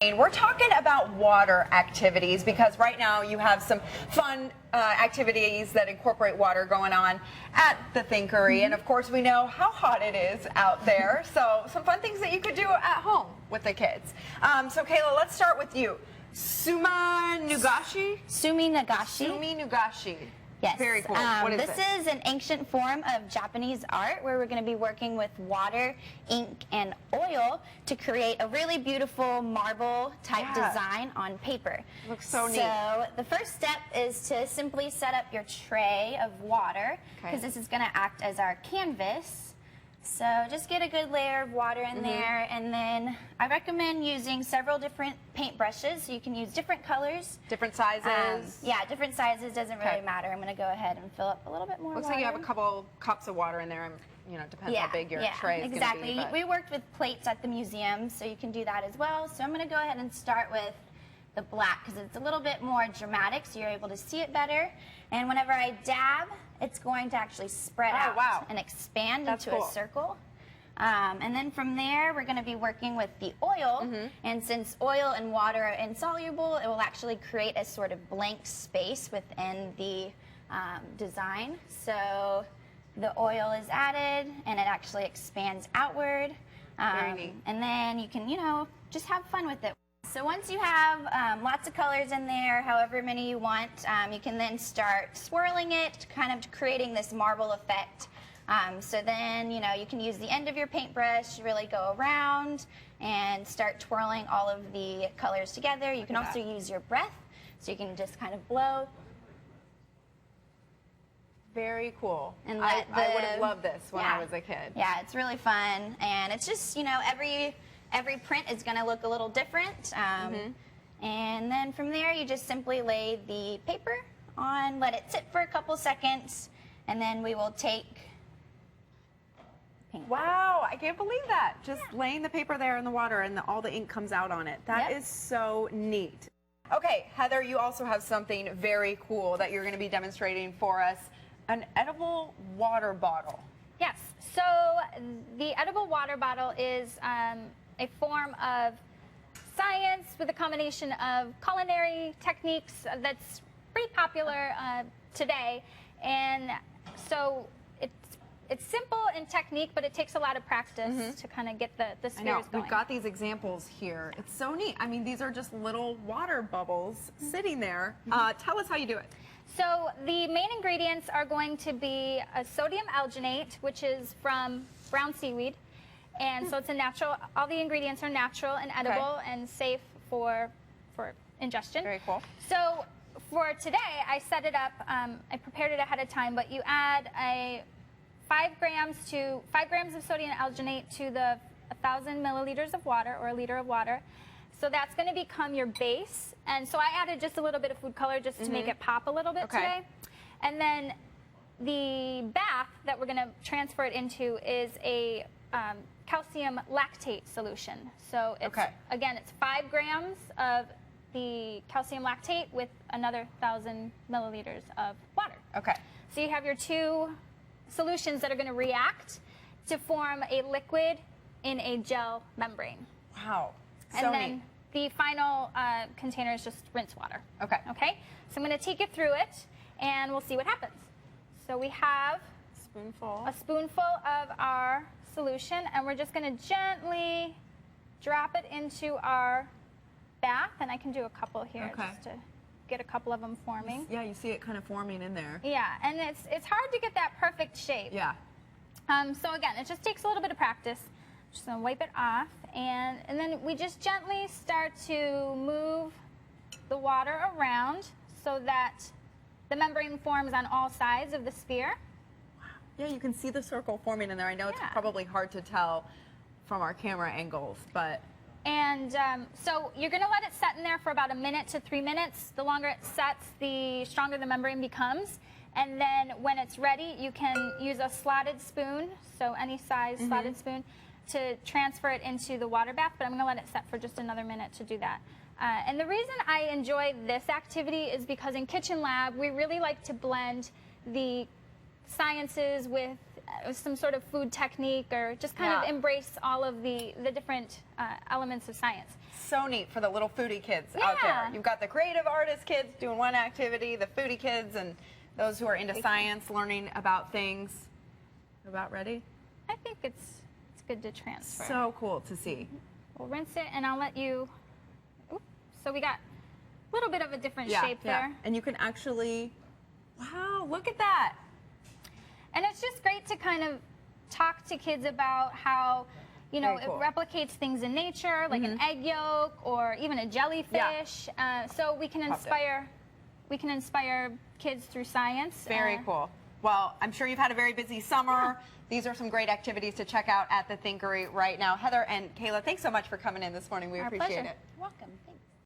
We're talking about water activities because right now you have some fun activities that incorporate water going on at the Thinkery. And of course we know how hot it is out there. So some fun things that you could do at home with the kids. So Kayla, let's start with you. Sumi Nugashi? Sumi Nugashi. Sumi Nugashi. Yes. Very cool. What is this is an ancient form of Japanese art where we're going to be working with water, ink, and oil to create a really beautiful marble type design on paper. Looks so neat. So the first step is to simply set up your tray of water because this is going to act as our canvas. So just get a good layer of water in there, and then I recommend using several different paint brushes. So you can use different colors. Different sizes? Yeah, different sizes, doesn't really matter. I'm going to go ahead and fill up a little bit more Looks water. like you have a couple cups of water in there. You know, depends how big your tray is exactly. going to be. We worked with plates at the museum, so you can do that as well. So I'm going to go ahead and start with the black because it's a little bit more dramatic, so you're able to see it better. And whenever I dab, it's going to actually spread out and expand into a circle. And then from there, we're going to be working with the oil. And since oil and water are insoluble, it will actually create a sort of blank space within the design. So the oil is added, and it actually expands outward. Very neat. And then you can, you know, just have fun with it. So once you have lots of colors in there, however many you want, you can then start swirling it, kind of creating this marble effect. So then, you know, you can use the end of your paintbrush, really go around and start twirling all of the colors together. You can also use your breath, so you can just kind of blow. Very cool. And I would have loved this when I was a kid. Yeah, it's really fun, and it's just, you know, every print is going to look a little different. And then from there, you just simply lay the paper on, let it sit for a couple seconds, and then we will take paint. Wow, I can't believe that. Just laying the paper there in the water and all the ink comes out on it. That is so neat. Okay, Heather, you also have something very cool that you're going to be demonstrating for us. An edible water bottle. Yes, so the edible water bottle is a form of science with a combination of culinary techniques that's pretty popular today. And so it's simple in technique, but it takes a lot of practice to kind of get the spheres going. We've got these examples here. It's so neat. I mean, these are just little water bubbles sitting there. Tell us how you do it. So the main ingredients are going to be a sodium alginate, which is from brown seaweed. And so it's a natural, all the ingredients are natural and edible and safe for ingestion. Very cool. So for today, I set it up, I prepared it ahead of time, but you add 5 grams of sodium alginate to the 1,000 milliliters of water, or a liter of water. So that's going to become your base. And so I added just a little bit of food color just to make it pop a little bit today. And then the bath that we're going to transfer it into is a calcium lactate solution. So it's, again, it's 5 grams of the calcium lactate with another 1,000 milliliters of water. So you have your 2 solutions that are going to react to form a liquid in a gel membrane. Wow. And then the final container is just rinse water. Okay, so I'm going to take it through it, and we'll see what happens. So we have a spoonful of our solution, and we're just going to gently drop it into our bath, and I can do a couple here just to get a couple of them forming. Yeah, you see it kind of forming in there. Yeah, and it's hard to get that perfect shape. Yeah. So again, it just takes a little bit of practice. Just going to wipe it off, and then we just gently start to move the water around so that the membrane forms on all sides of the sphere. Yeah, you can see the circle forming in there. I know it's probably hard to tell from our camera angles, but... And so you're going to let it set in there for about 1 minute to 3 minutes. The longer it sets, the stronger the membrane becomes. And then when it's ready, you can use a slotted spoon, so any size slotted spoon, to transfer it into the water bath, but I'm going to let it set for just another minute to do that. And the reason I enjoy this activity is because in Kitchen Lab, we really like to blend the sciences with some sort of food technique, or just kind of embrace all of the different elements of science. so neat for the little foodie kids out there. Yeah. You've got the creative artist kids doing one activity, the foodie kids, and those who are into science, learning about things. About ready? I think it's good to transfer. So cool to see. We'll rinse it, and I'll let you. Oops. So we got a little bit of a different shape there. And you can actually, wow, look at that. And it's just great to kind of talk to kids about how, you know, Very cool. it replicates things in nature, like an egg yolk or even a jellyfish. So we can inspire kids through science. Very cool. Well, I'm sure you've had a very busy summer. These are some great activities to check out at the Thinkery right now. Heather and Kayla, thanks so much for coming in this morning. We Our appreciate pleasure. it. Welcome.